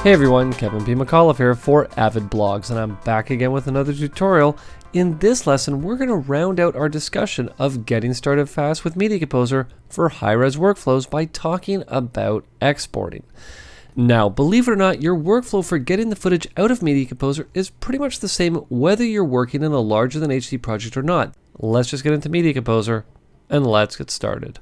Hey everyone, Kevin P McAuliffe here for Avid Blogs, and I'm back again with another tutorial. In this lesson, we're going to round out our discussion of getting started fast with Media Composer for high-res workflows by talking about exporting. Now, believe it or not, your workflow for getting the footage out of Media Composer is pretty much the same whether you're working in a larger than HD project or not. Let's just get into Media Composer and let's get started.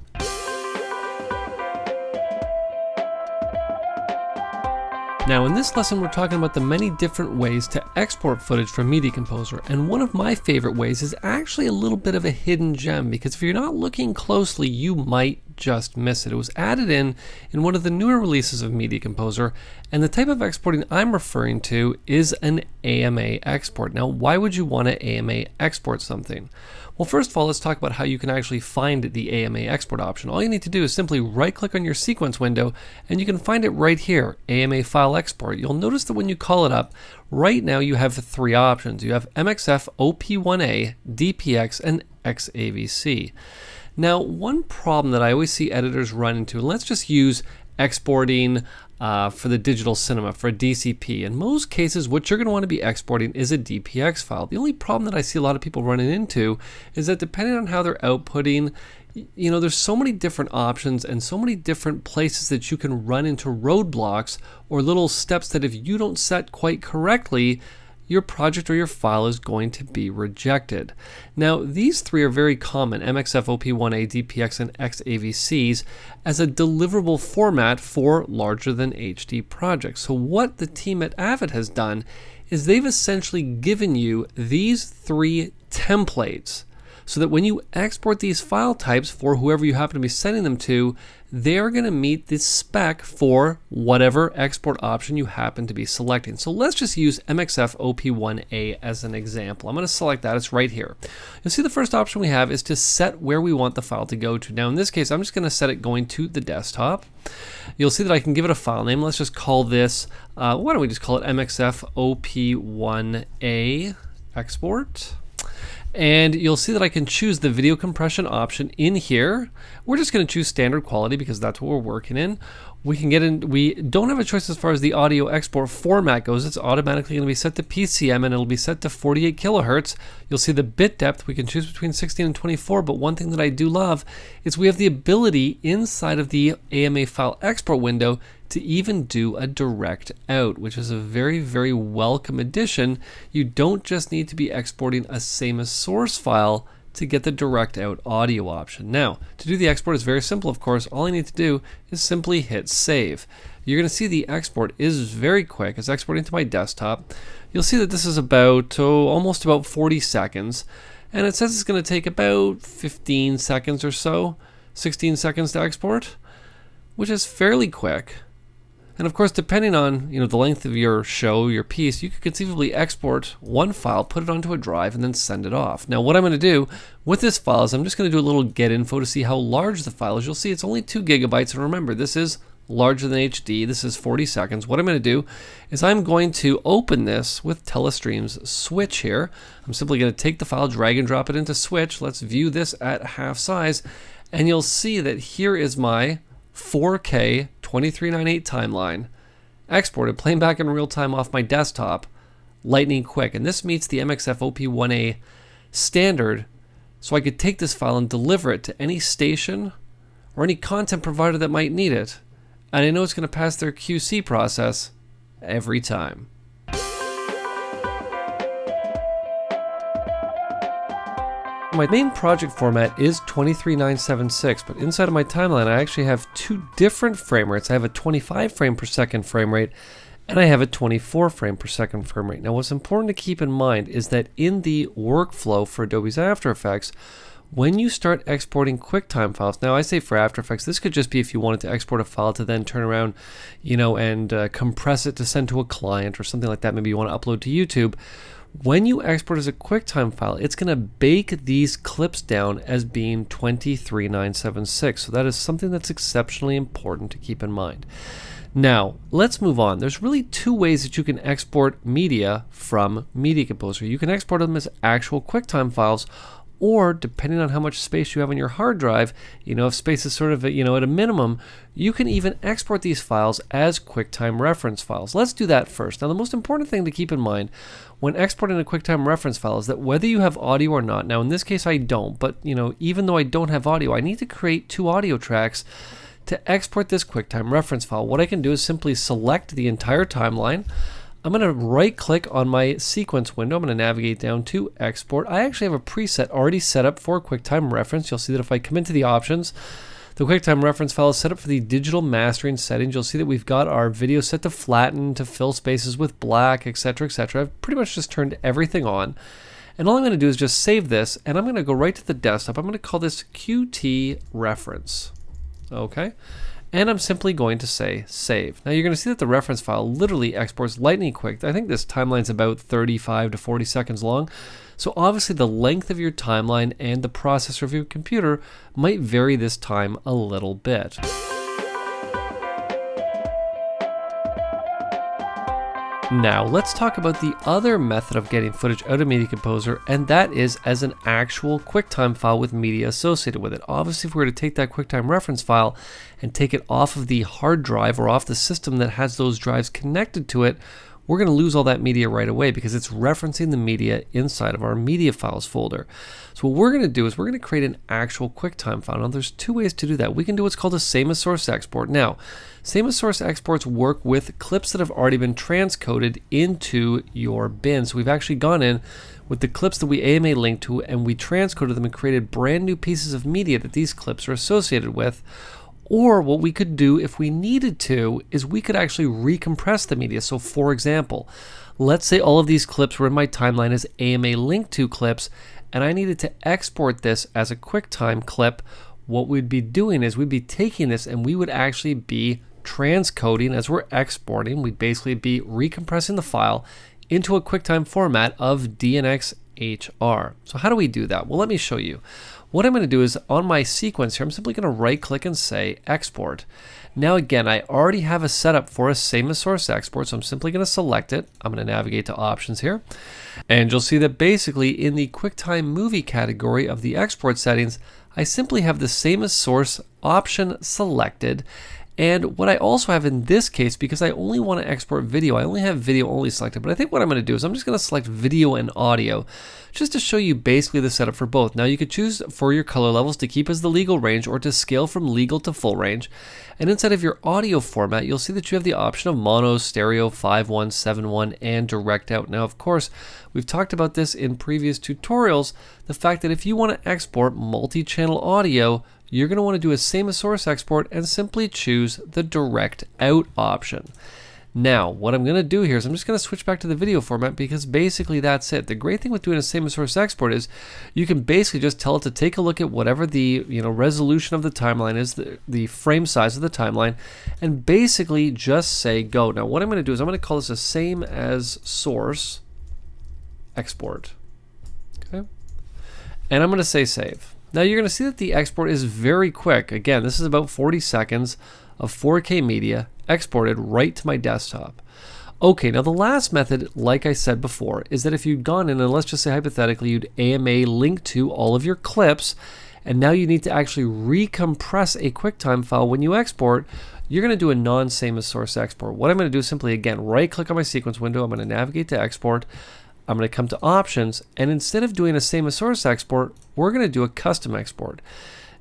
Now in this lesson we're talking about the many different ways to export footage from Media Composer, and one of my favorite ways is actually a little bit of a hidden gem, because if you're not looking closely you might just miss it. It was added in one of the newer releases of Media Composer, and the type of exporting I'm referring to is an AMA export. Now why would you want to AMA export something? Well, first of all, let's talk about how you can actually find the AMA export option. All you need to do is simply right-click on your sequence window, and you can find it right here, AMA File Export. You'll notice that when you call it up, right now you have three options. You have MXF, OP1A, DPX, and XAVC. Now, one problem that I always see editors run into, and let's just use exporting for the digital cinema, for a DCP. In most cases, what you're going to want to be exporting is a DPX file. The only problem that I see a lot of people running into is that depending on how they're outputting, you know, there's so many different options and so many different places that you can run into roadblocks or little steps that if you don't set quite correctly, your project or your file is going to be rejected. Now, these three are very common, MXF, OP1A, DPX, and XAVCs, as a deliverable format for larger than HD projects. So what the team at Avid has done is they've essentially given you these three templates so that when you export these file types for whoever you happen to be sending them to, they're going to meet the spec for whatever export option you happen to be selecting. So let's just use MXF OP1A as an example. I'm going to select that. It's right here. You'll see the first option we have is to set where we want the file to go to. Now in this case, I'm just going to set it going to the desktop. You'll see that I can give it a file name. Let's just call this, why don't we just call it MXF OP1A export. And you'll see that I can choose the video compression option in here. We're just going to choose standard quality because that's what we're working in. We can get in, we don't have a choice as far as the audio export format goes. It's automatically going to be set to PCM and it'll be set to 48 kilohertz. You'll see the bit depth, we can choose between 16 and 24, but one thing that I do love is we have the ability inside of the AMA file export window to even do a direct out, which is a very, very welcome addition. You don't just need to be exporting a same as source file to get the direct out audio option. Now, to do the export is very simple, of course. All I need to do is simply hit save. You're going to see the export is very quick. It's exporting to my desktop. You'll see that this is about, almost about 40 seconds. And it says it's going to take about 15 seconds or so, 16 seconds to export, which is fairly quick. And of course, depending on the length of your show, your piece, you could conceivably export one file, put it onto a drive, and then send it off. Now, what I'm going to do with this file is I'm just going to do a little get info to see how large the file is. You'll see it's only 2 gigabytes, and remember, this is larger than HD. This is 40 seconds. What I'm going to do is I'm going to open this with Telestream's Switch here. I'm simply going to take the file, drag and drop it into Switch. Let's view this at half size, and you'll see that here is my 4K 2398 timeline exported, playing back in real time off my desktop, lightning quick. And this meets the MXF OP1A standard, so I could take this file and deliver it to any station or any content provider that might need it. And I know it's going to pass their QC process every time. My main project format is 23976, but inside of my timeline I actually have two different frame rates. I have a 25 frame per second frame rate and I have a 24 frame per second frame rate. Now what's important to keep in mind is that in the workflow for Adobe's After Effects, when you start exporting QuickTime files, now I say for After Effects, this could just be if you wanted to export a file to then turn around, and compress it to send to a client or something like that. Maybe you want to upload to YouTube. When you export as a QuickTime file, it's going to bake these clips down as being 23976. So that is something that's exceptionally important to keep in mind. Now, let's move on. There's really two ways that you can export media from Media Composer. You can export them as actual QuickTime files, Or depending on how much space you have on your hard drive, if space is sort of at a minimum, you can even export these files as QuickTime reference files. Let's do that first. Now, the most important thing to keep in mind when exporting a QuickTime reference file is that whether you have audio or not, now in this case I don't, but even though I don't have audio, I need to create 2 audio tracks to export this QuickTime reference file. What I can do is simply select the entire timeline. I'm going to right click on my sequence window. I'm going to navigate down to export. I actually have a preset already set up for QuickTime reference. You'll see that if I come into the options, the QuickTime reference file is set up for the digital mastering settings. You'll see that we've got our video set to flatten, to fill spaces with black, etc., etc. I've pretty much just turned everything on. And all I'm going to do is just save this, and I'm going to go right to the desktop. I'm going to call this QT reference. Okay. And I'm simply going to say save. Now you're going to see that the reference file literally exports lightning quick. I think this timeline's about 35 to 40 seconds long. So obviously the length of your timeline and the processor of your computer might vary this time a little bit. Now let's talk about the other method of getting footage out of Media Composer, and that is as an actual QuickTime file with media associated with it. Obviously, if we were to take that QuickTime reference file and take it off of the hard drive or off the system that has those drives connected to it, we're going to lose all that media right away because it's referencing the media inside of our media files folder. So what we're going to do is we're going to create an actual QuickTime file. Now there's 2 ways to do that. We can do what's called a same as source export. Now, same as source exports work with clips that have already been transcoded into your bin. So we've actually gone in with the clips that we AMA linked to and we transcoded them and created brand new pieces of media that these clips are associated with. Or what we could do if we needed to is we could actually recompress the media. So for example, let's say all of these clips were in my timeline as AMA linked to clips and I needed to export this as a QuickTime clip. What we'd be doing is we'd be taking this and we would actually be transcoding as we're exporting. We'd basically be recompressing the file into a QuickTime format of DNxHR. So how do we do that? Well, let me show you. What I'm going to do is on my sequence here, I'm simply going to right click and say export. Now again, I already have a setup for a same as source export, so I'm simply going to select it. I'm going to navigate to options here, and you'll see that basically in the QuickTime movie category of the export settings, I simply have the same as source option selected. And what I also have in this case, because I only want to export video, I only have video only selected, but I think what I'm going to do is I'm just going to select video and audio just to show you basically the setup for both. Now you could choose for your color levels to keep as the legal range or to scale from legal to full range. And inside of your audio format, you'll see that you have the option of mono, stereo, 5.1, 7.1, and direct out. Now, of course, we've talked about this in previous tutorials, the fact that if you want to export multi-channel audio, you're going to want to do a same as source export and simply choose the direct out option. Now, what I'm going to do here is I'm just going to switch back to the video format because basically that's it. The great thing with doing a same as source export is you can basically just tell it to take a look at whatever the resolution of the timeline is, the frame size of the timeline, and basically just say go. Now, what I'm going to do is I'm going to call this a same as source export. Okay, and I'm going to say save. Now you're going to see that the export is very quick. Again, this is about 40 seconds of 4K media exported right to my desktop. Okay, now the last method, like I said before, is that if you'd gone in and let's just say hypothetically you'd AMA link to all of your clips and now you need to actually recompress a QuickTime file when you export, you're going to do a non-same as source export. What I'm going to do is simply, again, right click on my sequence window, I'm going to navigate to export, I'm going to come to options, and instead of doing a same as source export, we're going to do a custom export.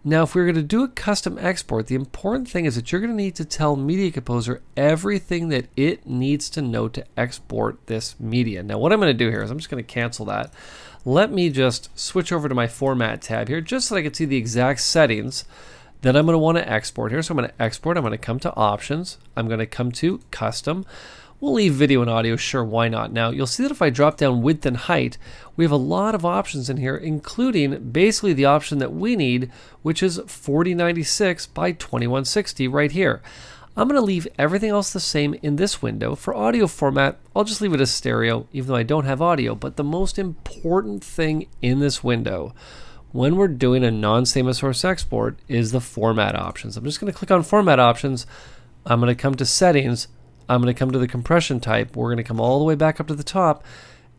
Now, if we're going to do a custom export, the important thing is that you're going to need to tell Media Composer everything that it needs to know to export this media. Now, what I'm going to do here is I'm just going to cancel that. Let me just switch over to my Format tab here, just so I can see the exact settings that I'm going to want to export here. So I'm going to export, I'm going to come to Options, I'm going to come to Custom. We'll leave video and audio, sure, why not? Now, you'll see that if I drop down width and height, we have a lot of options in here, including basically the option that we need, which is 4096 by 2160 right here. I'm going to leave everything else the same in this window. For audio format, I'll just leave it as stereo, even though I don't have audio. But the most important thing in this window, when we're doing a non-same as source export, is the format options. I'm just going to click on Format Options. I'm going to come to Settings. I'm going to come to the compression type. We're going to come all the way back up to the top.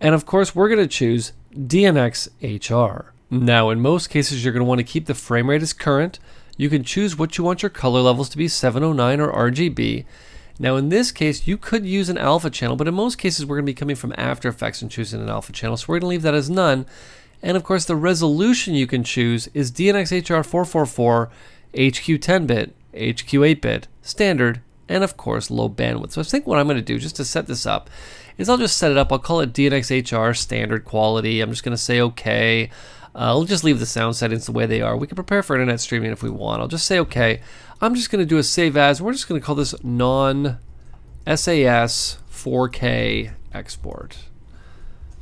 And of course, we're going to choose DNxHR. Now, in most cases, you're going to want to keep the frame rate as current. You can choose what you want your color levels to be, 709 or RGB. Now, in this case, you could use an alpha channel, but in most cases, we're going to be coming from After Effects and choosing an alpha channel, so we're going to leave that as none. And of course, the resolution you can choose is DNxHR 444, HQ 10-bit, HQ 8-bit, standard, and of course, low bandwidth. So I think what I'm going to do, just to set this up, is I'll just set it up. I'll call it DNxHR standard quality. I'm just going to say OK. I'll just leave the sound settings the way they are. We can prepare for internet streaming if we want. I'll just say OK. I'm just going to do a save as. We're just going to call this non-SAS 4K export.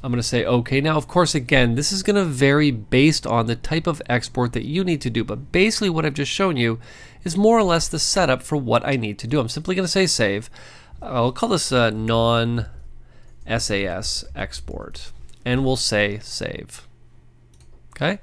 I'm going to say OK. Now, of course, again, this is going to vary based on the type of export that you need to do. But basically what I've just shown you is more or less the setup for what I need to do. I'm simply going to say save. I'll call this a non-SAS export. And we'll say save. Okay.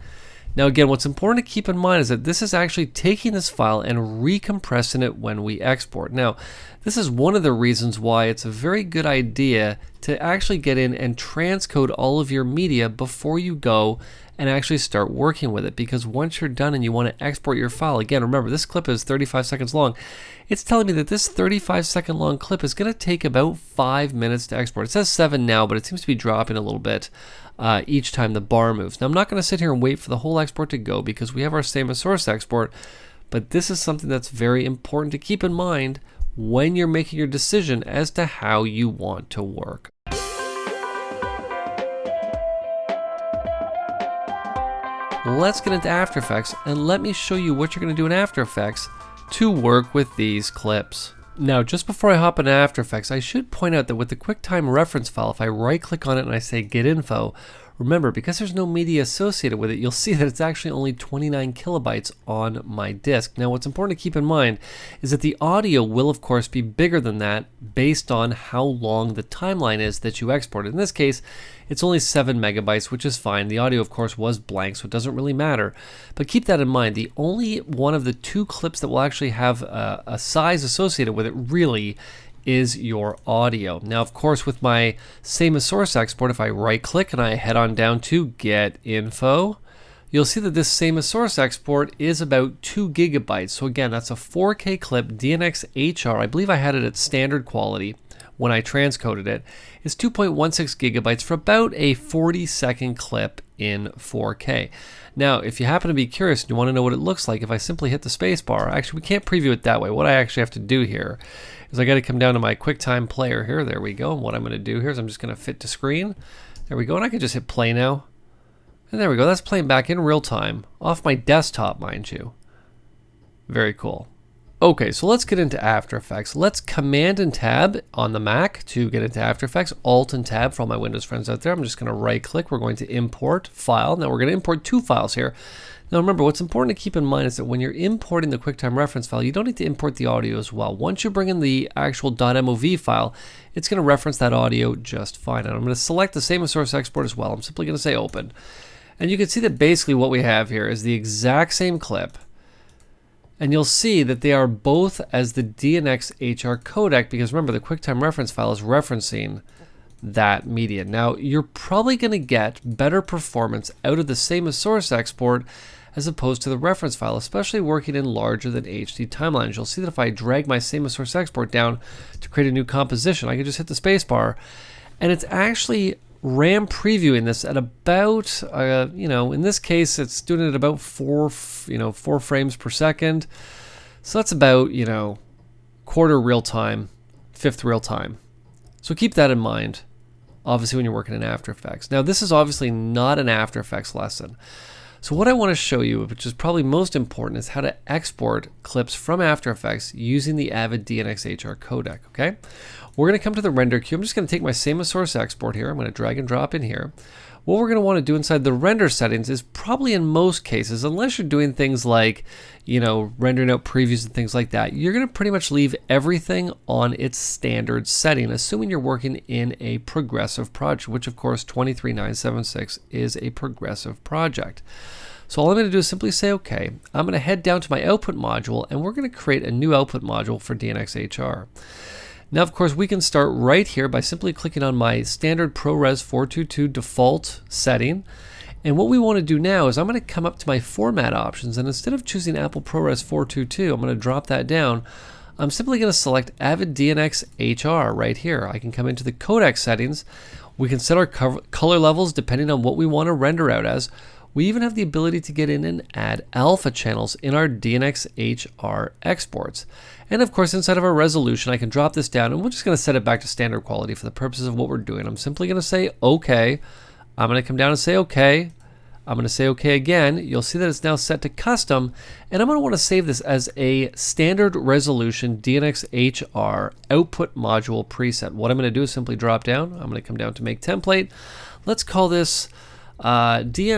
Now again, what's important to keep in mind is that this is actually taking this file and recompressing it when we export. Now, this is one of the reasons why it's a very good idea to actually get in and transcode all of your media before you go and actually start working with it. Because once you're done and you want to export your file, again, remember this clip is 35 seconds long. It's telling me that this 35-second long clip is going to take about 5 minutes to export. It says 7 now, but it seems to be dropping a little bit each time the bar moves. Now, I'm not going to sit here and wait for the whole export to go because we have our same as source export, but this is something that's very important to keep in mind when you're making your decision as to how you want to work. Let's get into After Effects and let me show you what you're going to do in After Effects to work with these clips. Now, just before I hop into After Effects, I should point out that with the QuickTime reference file, if I right click on it and I say Get Info, remember, because there's no media associated with it, you'll see that it's actually only 29 kilobytes on my disk. Now, what's important to keep in mind is that the audio will, of course, be bigger than that based on how long the timeline is that you exported. In this case, it's only 7 megabytes, which is fine. The audio, of course, was blank, so it doesn't really matter. But keep that in mind. The only one of the two clips that will actually have a size associated with it really is your audio. Now, of course, with my same as source export, if I right click and I head on down to Get Info, you'll see that this same as source export is about 2 gigabytes. So again, that's a 4K clip, DNxHR. I believe I had it at standard quality when I transcoded it. It's 2.16 gigabytes for about a 40-second clip in 4K. Now, if you happen to be curious and you want to know what it looks like, if I simply hit the space bar, actually we can't preview it that way. What I actually have to do here is I got to come down to my QuickTime player here. There we go. And what I'm going to do here is I'm just going to fit to screen. There we go. And I can just hit play now. And there we go. That's playing back in real time off my desktop, mind you. Very cool. Okay, so let's get into After Effects. Let's Command and Tab on the Mac to get into After Effects. Alt and Tab for all my Windows friends out there. I'm just going to right click. We're going to import file. Now we're going to import 2 files here. Now remember, what's important to keep in mind is that when you're importing the QuickTime reference file, you don't need to import the audio as well. Once you bring in the actual .mov file, it's going to reference that audio just fine. And I'm going to select the same as source export as well. I'm simply going to say open. And you can see that basically what we have here is the exact same clip. And you'll see that they are both as the DNxHR codec, because remember, the QuickTime reference file is referencing that media. Now, you're probably going to get better performance out of the same as source export as opposed to the reference file, especially working in larger than HD timelines. You'll see that if I drag my same as source export down to create a new composition, I can just hit the space bar, and it's actually RAM previewing this at about, in this case, it's doing it at about 4 frames per second. So that's about, quarter real time, fifth real time. So keep that in mind, obviously, when you're working in After Effects. Now, this is obviously not an After Effects lesson. So what I want to show you, which is probably most important, is how to export clips from After Effects using the Avid DNxHR codec, okay? We're going to come to the render queue. I'm just going to take my same as source export here. I'm going to drag and drop in here. What we're going to want to do inside the render settings is probably in most cases, unless you're doing things like, rendering out previews and things like that, you're going to pretty much leave everything on its standard setting, assuming you're working in a progressive project, which of course 23976 is a progressive project. So all I'm going to do is simply say OK. I'm going to head down to my output module, and we're going to create a new output module for DNxHR. Now, of course, we can start right here by simply clicking on my standard ProRes 422 default setting. And what we want to do now is I'm going to come up to my format options, and instead of choosing Apple ProRes 422, I'm going to drop that down. I'm simply going to select Avid DNxHR right here. I can come into the codec settings. We can set our color levels depending on what we want to render out as. We even have the ability to get in and add alpha channels in our DNxHR exports. And of course, inside of our resolution, I can drop this down, and we're just going to set it back to standard quality for the purposes of what we're doing. I'm simply going to say OK. I'm going to come down and say OK. I'm going to say OK again. You'll see that it's now set to custom, and I'm going to want to save this as a standard resolution DNxHR output module preset. What I'm going to do is simply drop down. I'm going to come down to make template. Let's call this DNxHR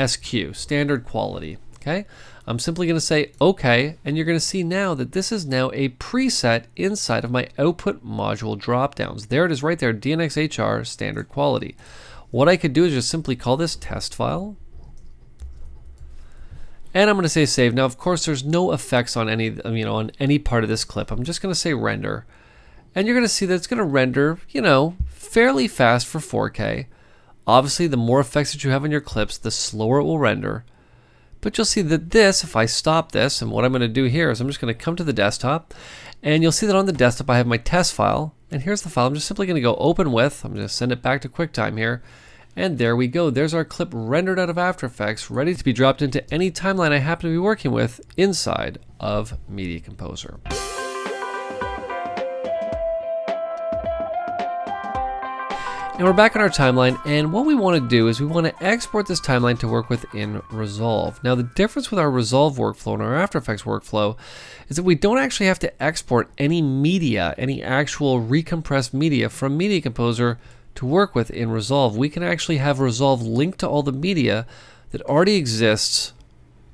SQ, standard quality. Okay. I'm simply going to say OK, and you're going to see now that this is now a preset inside of my output module dropdowns. There it is right there, DNxHR standard quality. What I could do is just simply call this test file, and I'm going to say save. Now, of course, there's no effects on any, on any part of this clip. I'm just going to say render, and you're going to see that it's going to render, fairly fast for 4K. Obviously, the more effects that you have on your clips, the slower it will render. But you'll see that this, if I stop this, and what I'm going to do here is I'm just going to come to the desktop, and you'll see that on the desktop I have my test file, and here's the file. I'm just simply going to go open with, I'm going to send it back to QuickTime here, and there we go. There's our clip rendered out of After Effects, ready to be dropped into any timeline I happen to be working with inside of Media Composer. And we're back on our timeline, and what we want to do is we want to export this timeline to work within Resolve. Now, the difference with our Resolve workflow and our After Effects workflow is that we don't actually have to export any media, any actual recompressed media from Media Composer to work with in Resolve. We can actually have Resolve linked to all the media that already exists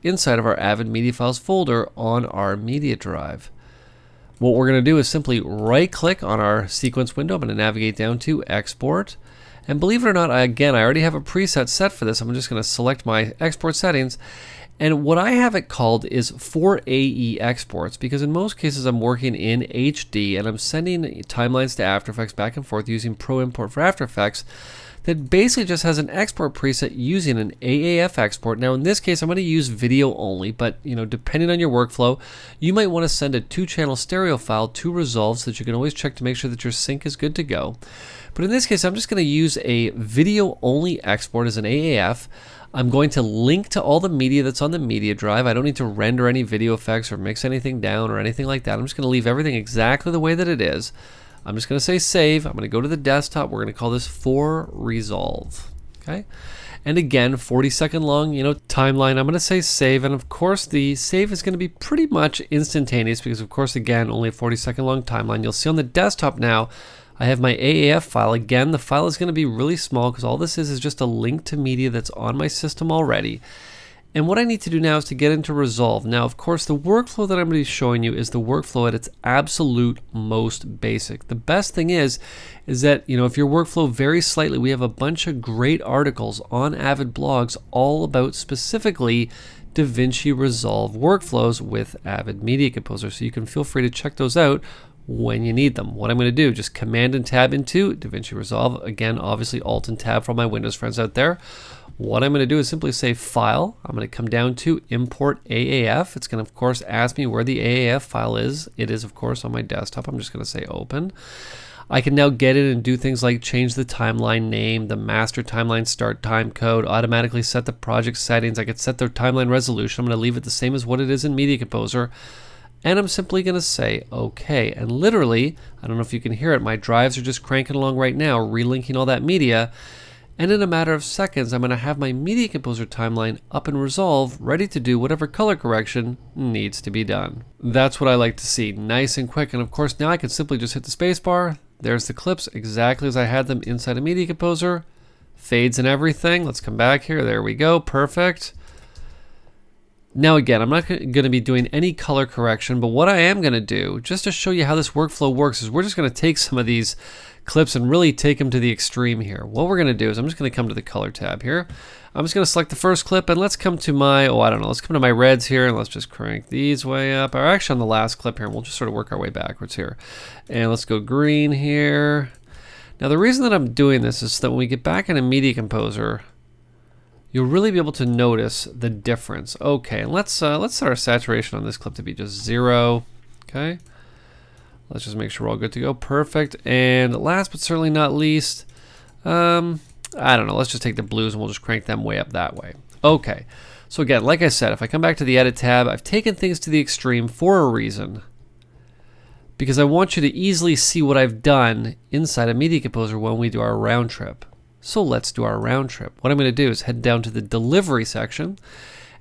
inside of our Avid Media Files folder on our media drive. What we're going to do is simply right-click on our sequence window. I'm going to navigate down to Export. And believe it or not, I already have a preset set for this. I'm just going to select my export settings. And what I have it called is 4AE exports, because in most cases I'm working in HD and I'm sending timelines to After Effects back and forth using Pro Import for After Effects that basically just has an export preset using an AAF export. Now in this case I'm going to use video only, but depending on your workflow, you might want to send a 2-channel stereo file to Resolve so that you can always check to make sure that your sync is good to go. But in this case I'm just going to use a video only export as an AAF. I'm going to link to all the media that's on the media drive. I don't need to render any video effects or mix anything down or anything like that. I'm just going to leave everything exactly the way that it is. I'm just going to say save. I'm going to go to the desktop. We're going to call this for Resolve. Okay. And again, 40-second long, timeline. I'm going to say save. And of course, the save is going to be pretty much instantaneous because, of course, again, only a 40-second long timeline. You'll see on the desktop now, I have my AAF file. Again, the file is going to be really small because all this is just a link to media that's on my system already. And what I need to do now is to get into Resolve. Now, of course, the workflow that I'm going to be showing you is the workflow at its absolute most basic. The best thing is that, if your workflow varies slightly, we have a bunch of great articles on Avid Blogs all about specifically DaVinci Resolve workflows with Avid Media Composer. So you can feel free to check those out when you need them. What I'm going to do, just Command and Tab into DaVinci Resolve. Again, obviously Alt and Tab for all my Windows friends out there. What I'm going to do is simply say File. I'm going to come down to Import AAF. It's going to, of course, ask me where the AAF file is. It is, of course, on my desktop. I'm just going to say Open. I can now get in and do things like change the timeline name, the master timeline start time code, automatically set the project settings. I could set the timeline resolution. I'm going to leave it the same as what it is in Media Composer. And I'm simply going to say OK. And literally, I don't know if you can hear it, my drives are just cranking along right now, relinking all that media. And in a matter of seconds, I'm going to have my Media Composer timeline up in Resolve, ready to do whatever color correction needs to be done. That's what I like to see, nice and quick. And of course, now I can simply just hit the space bar. There's the clips exactly as I had them inside of Media Composer. Fades and everything. Let's come back here. There we go. Perfect. Now again, I'm not going to be doing any color correction, but what I am going to do, just to show you how this workflow works, is we're just going to take some of these clips and really take them to the extreme here. What we're going to do is I'm just going to come to the color tab here. I'm just going to select the first clip and let's come to my, let's come to my reds here and let's just crank these way up. Or actually on the last clip here, and we'll just sort of work our way backwards here. And let's go green here. Now the reason that I'm doing this is so that when we get back into Media Composer, you'll really be able to notice the difference. Okay, and let's set our saturation on this clip to be just 0. Okay, let's just make sure we're all good to go. Perfect. And last but certainly not least, I don't know, let's just take the blues and we'll just crank them way up that way. Okay, so again, like I said, if I come back to the Edit tab, I've taken things to the extreme for a reason, because I want you to easily see what I've done inside of Media Composer when we do our round trip. So let's do our round trip. What I'm going to do is head down to the delivery section.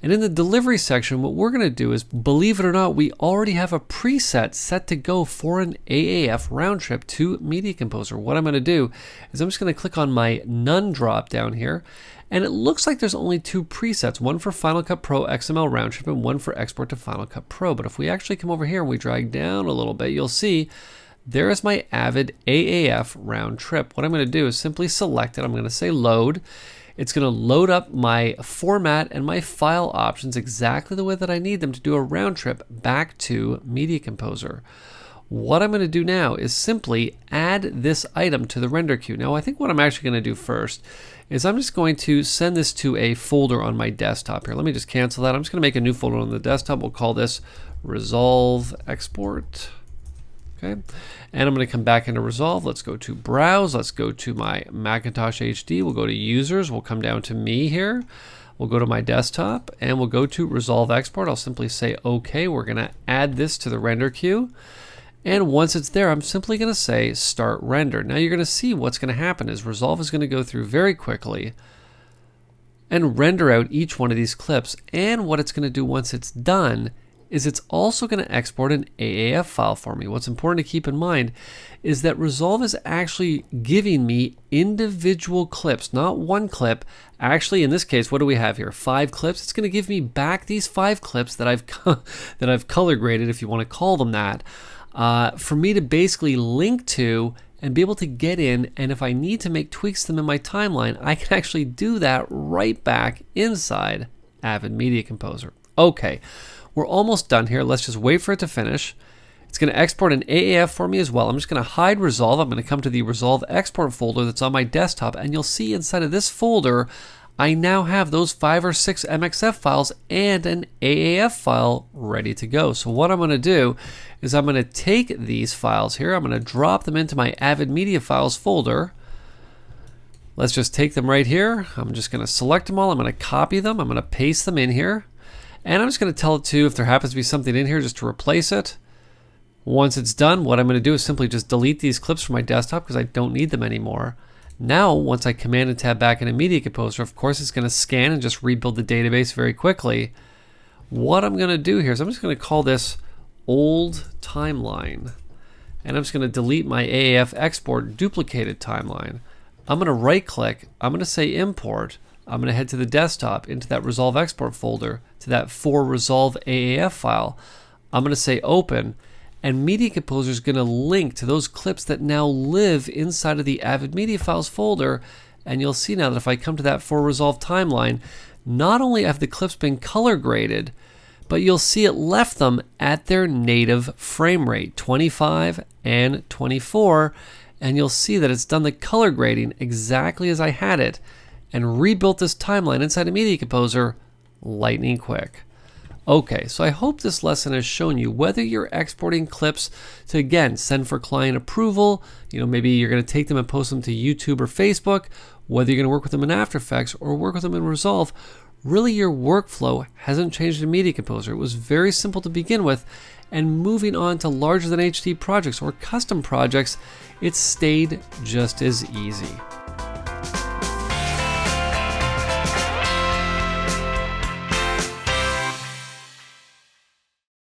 And in the delivery section, what we're going to do is, believe it or not, we already have a preset set to go for an AAF round trip to Media Composer. What I'm going to do is I'm just going to click on my None drop down here. And it looks like there's only 2 presets, one for Final Cut Pro XML round trip and one for Export to Final Cut Pro. But if we actually come over here and we drag down a little bit, you'll see there is my Avid AAF round trip. What I'm going to do is simply select it. I'm going to say load. It's going to load up my format and my file options exactly the way that I need them to do a round trip back to Media Composer. What I'm going to do now is simply add this item to the render queue. Now I think what I'm actually going to do first is I'm just going to send this to a folder on my desktop here. Let me just cancel that. I'm just going to make a new folder on the desktop. We'll call this Resolve Export. Okay, and I'm going to come back into Resolve. Let's go to Browse. Let's go to my Macintosh HD. We'll go to Users. We'll come down to me here. We'll go to my desktop and we'll go to Resolve Export. I'll simply say OK. We're going to add this to the render queue. And once it's there, I'm simply going to say Start Render. Now you're going to see what's going to happen is Resolve is going to go through very quickly and render out each one of these clips. And what it's going to do once it's done is it's also going to export an AAF file for me. What's important to keep in mind is that Resolve is actually giving me individual clips, not one clip. Actually, in this case, what do we have here? 5 clips. It's going to give me back these 5 clips that I've color graded, if you want to call them that, for me to basically link to and be able to get in, and if I need to make tweaks to them in my timeline, I can actually do that right back inside Avid Media Composer. Okay. We're almost done here. Let's just wait for it to finish. It's going to export an AAF for me as well. I'm just going to hide Resolve. I'm going to come to the Resolve Export folder that's on my desktop, and you'll see inside of this folder, I now have those 5 or 6 MXF files and an AAF file ready to go. So what I'm going to do is I'm going to take these files here. I'm going to drop them into my Avid Media Files folder. Let's just take them right here. I'm just going to select them all. I'm going to copy them. I'm going to paste them in here. And I'm just going to tell it to, if there happens to be something in here, just to replace it. Once it's done, what I'm going to do is simply just delete these clips from my desktop because I don't need them anymore. Now, once I Command and Tab back into Media Composer, of course it's going to scan and just rebuild the database very quickly. What I'm going to do here is I'm just going to call this Old Timeline. And I'm just going to delete my AAF Export Duplicated Timeline. I'm going to right click, I'm going to say Import. I'm going to head to the desktop into that Resolve Export folder to that for Resolve AAF file. I'm going to say Open, and Media Composer is going to link to those clips that now live inside of the Avid Media Files folder. And you'll see now that if I come to that for Resolve timeline, not only have the clips been color graded, but you'll see it left them at their native frame rate, 25 and 24. And you'll see that it's done the color grading exactly as I had it, and rebuilt this timeline inside of Media Composer lightning quick. Okay, so I hope this lesson has shown you whether you're exporting clips to, again, send for client approval, maybe you're going to take them and post them to YouTube or Facebook, whether you're going to work with them in After Effects or work with them in Resolve, really your workflow hasn't changed in Media Composer. It was very simple to begin with, and moving on to larger than HD projects or custom projects, it stayed just as easy.